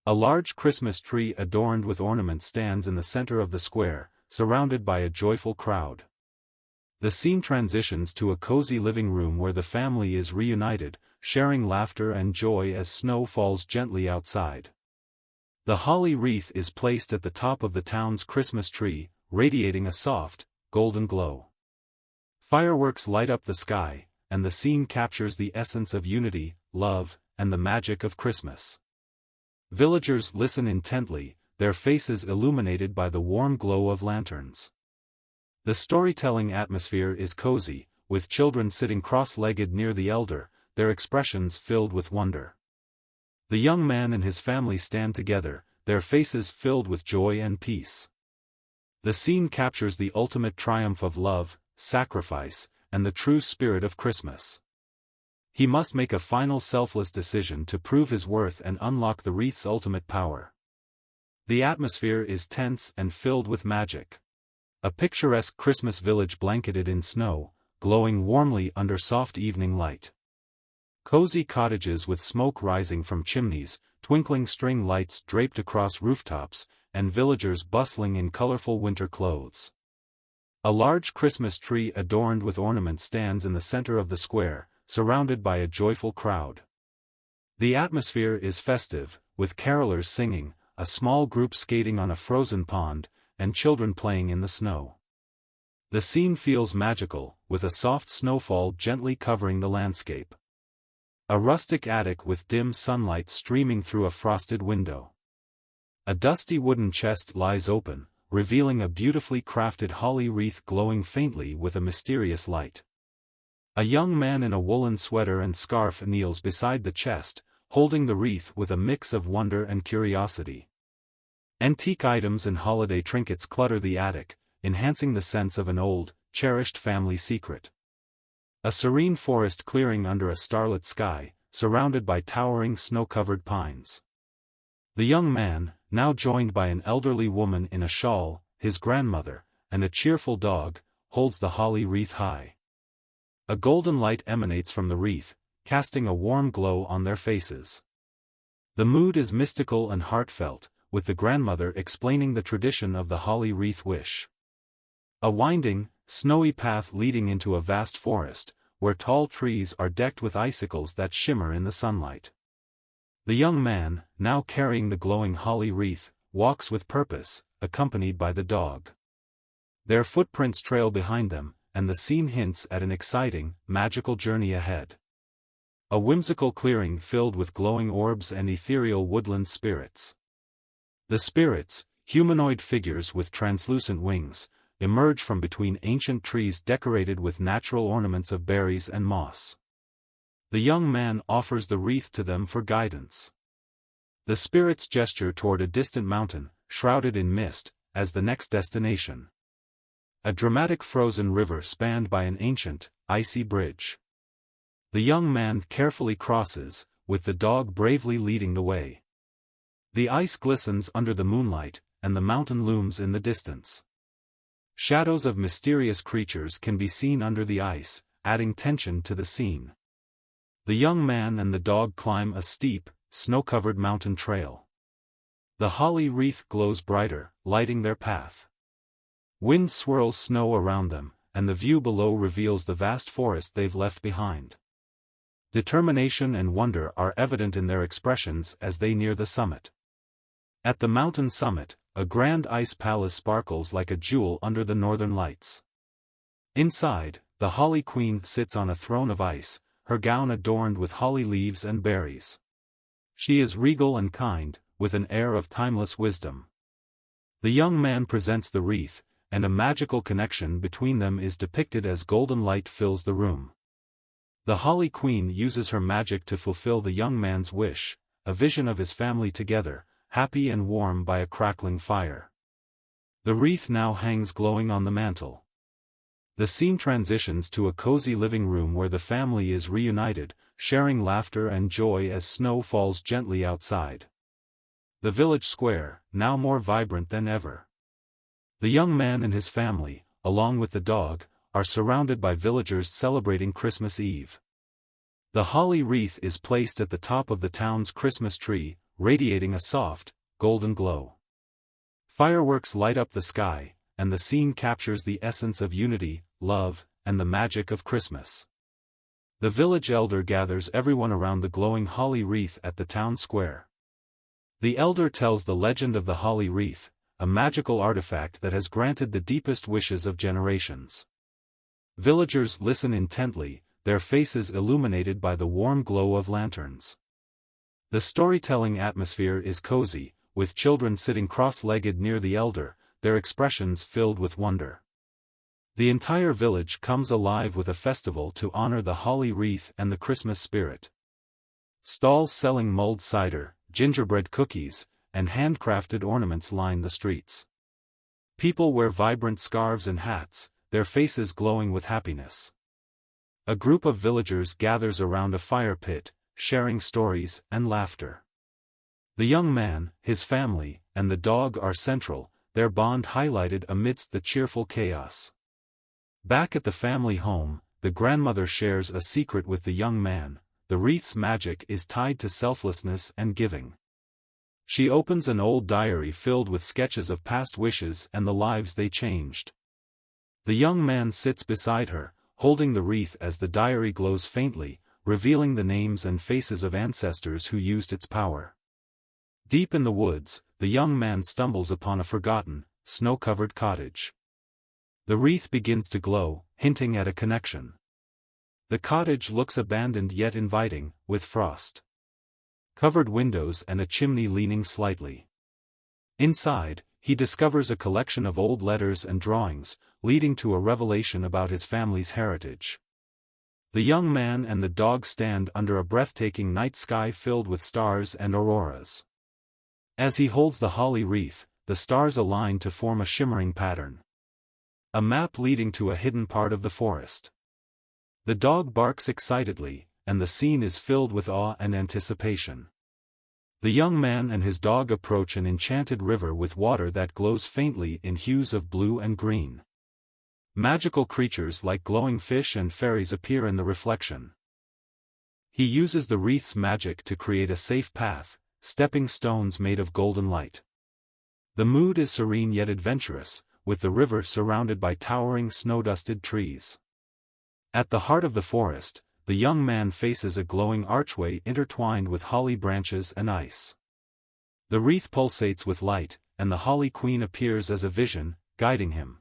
A large Christmas tree adorned with ornaments stands in the center of the square, surrounded by a joyful crowd. The scene transitions to a cozy living room where the family is reunited, sharing laughter and joy as snow falls gently outside. The holly wreath is placed at the top of the town's Christmas tree, radiating a soft, golden glow. Fireworks light up the sky, and the scene captures the essence of unity, love, and the magic of Christmas. Villagers listen intently, their faces illuminated by the warm glow of lanterns. The storytelling atmosphere is cozy, with children sitting cross-legged near the elder, their expressions filled with wonder. The young man and his family stand together, their faces filled with joy and peace. The scene captures the ultimate triumph of love, sacrifice, and the true spirit of Christmas. He must make a final selfless decision to prove his worth and unlock the wreath's ultimate power. The atmosphere is tense and filled with magic. A picturesque Christmas village blanketed in snow, glowing warmly under soft evening light. Cozy cottages with smoke rising from chimneys, twinkling string lights draped across rooftops, and villagers bustling in colorful winter clothes. A large Christmas tree adorned with ornaments stands in the center of the square, surrounded by a joyful crowd. The atmosphere is festive, with carolers singing, a small group skating on a frozen pond, and children playing in the snow. The scene feels magical, with a soft snowfall gently covering the landscape. A rustic attic with dim sunlight streaming through a frosted window. A dusty wooden chest lies open, revealing a beautifully crafted holly wreath glowing faintly with a mysterious light. A young man in a woolen sweater and scarf kneels beside the chest, holding the wreath with a mix of wonder and curiosity. Antique items and holiday trinkets clutter the attic, enhancing the sense of an old, cherished family secret. A serene forest clearing under a starlit sky, surrounded by towering snow-covered pines. The young man, now joined by an elderly woman in a shawl, his grandmother, and a cheerful dog, holds the holly wreath high. A golden light emanates from the wreath, casting a warm glow on their faces. The mood is mystical and heartfelt, with the grandmother explaining the tradition of the holly wreath wish. A winding, snowy path leading into a vast forest, where tall trees are decked with icicles that shimmer in the sunlight. The young man, now carrying the glowing holly wreath, walks with purpose, accompanied by the dog. Their footprints trail behind them, and the scene hints at an exciting, magical journey ahead. A whimsical clearing filled with glowing orbs and ethereal woodland spirits. The spirits, humanoid figures with translucent wings, emerge from between ancient trees decorated with natural ornaments of berries and moss. The young man offers the wreath to them for guidance. The spirits gesture toward a distant mountain, shrouded in mist, as the next destination. A dramatic frozen river spanned by an ancient, icy bridge. The young man carefully crosses, with the dog bravely leading the way. The ice glistens under the moonlight, and the mountain looms in the distance. Shadows of mysterious creatures can be seen under the ice, adding tension to the scene. The young man and the dog climb a steep, snow-covered mountain trail. The holly wreath glows brighter, lighting their path. Wind swirls snow around them, and the view below reveals the vast forest they've left behind. Determination and wonder are evident in their expressions as they near the summit. At the mountain summit, a grand ice palace sparkles like a jewel under the northern lights. Inside, the Holly Queen sits on a throne of ice, her gown adorned with holly leaves and berries. She is regal and kind, with an air of timeless wisdom. The young man presents the wreath, and a magical connection between them is depicted as golden light fills the room. The Holly Queen uses her magic to fulfill the young man's wish, a vision of his family together, happy and warm by a crackling fire. The wreath now hangs glowing on the mantle. The scene transitions to a cozy living room where the family is reunited, sharing laughter and joy as snow falls gently outside. The village square, now more vibrant than ever. The young man and his family, along with the dog, are surrounded by villagers celebrating Christmas Eve. The holly wreath is placed at the top of the town's Christmas tree, radiating a soft, golden glow. Fireworks light up the sky, and the scene captures the essence of unity, love, and the magic of Christmas. The village elder gathers everyone around the glowing holly wreath at the town square. The elder tells the legend of the holly wreath, a magical artifact that has granted the deepest wishes of generations. Villagers listen intently, their faces illuminated by the warm glow of lanterns. The storytelling atmosphere is cozy, with children sitting cross-legged near the elder, their expressions filled with wonder. The entire village comes alive with a festival to honor the holly wreath and the Christmas spirit. Stalls selling mulled cider, gingerbread cookies, and handcrafted ornaments line the streets. People wear vibrant scarves and hats, their faces glowing with happiness. A group of villagers gathers around a fire pit, sharing stories and laughter. The young man, his family, and the dog are central, their bond highlighted amidst the cheerful chaos. Back at the family home, the grandmother shares a secret with the young man: the wreath's magic is tied to selflessness and giving. She opens an old diary filled with sketches of past wishes and the lives they changed. The young man sits beside her, holding the wreath as the diary glows faintly, revealing the names and faces of ancestors who used its power. Deep in the woods, the young man stumbles upon a forgotten, snow-covered cottage. The wreath begins to glow, hinting at a connection. The cottage looks abandoned yet inviting, with frost-covered windows and a chimney leaning slightly. Inside, he discovers a collection of old letters and drawings, leading to a revelation about his family's heritage. The young man and the dog stand under a breathtaking night sky filled with stars and auroras. As he holds the holly wreath, the stars align to form a shimmering pattern. A map leading to a hidden part of the forest. The dog barks excitedly, and the scene is filled with awe and anticipation. The young man and his dog approach an enchanted river with water that glows faintly in hues of blue and green. Magical creatures like glowing fish and fairies appear in the reflection. He uses the wreath's magic to create a safe path, stepping stones made of golden light. The mood is serene yet adventurous, with the river surrounded by towering snow-dusted trees. At the heart of the forest, the young man faces a glowing archway intertwined with holly branches and ice. The wreath pulsates with light, and the holly queen appears as a vision, guiding him.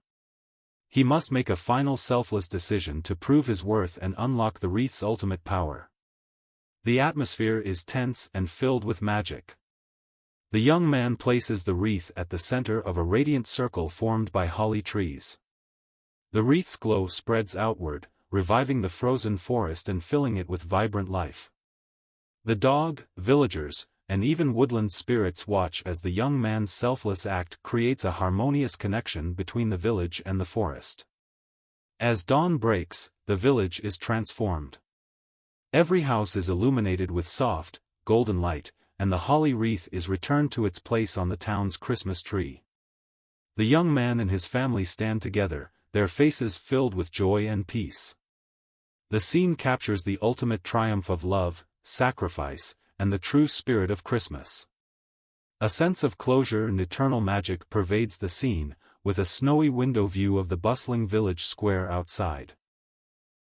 He must make a final selfless decision to prove his worth and unlock the wreath's ultimate power. The atmosphere is tense and filled with magic. The young man places the wreath at the center of a radiant circle formed by holly trees. The wreath's glow spreads outward, reviving the frozen forest and filling it with vibrant life. The dog, villagers, and even woodland spirits watch as the young man's selfless act creates a harmonious connection between the village and the forest. As dawn breaks, the village is transformed. Every house is illuminated with soft, golden light, and the holly wreath is returned to its place on the town's Christmas tree. The young man and his family stand together, their faces filled with joy and peace. The scene captures the ultimate triumph of love, sacrifice, and the true spirit of Christmas. A sense of closure and eternal magic pervades the scene, with a snowy window view of the bustling village square outside.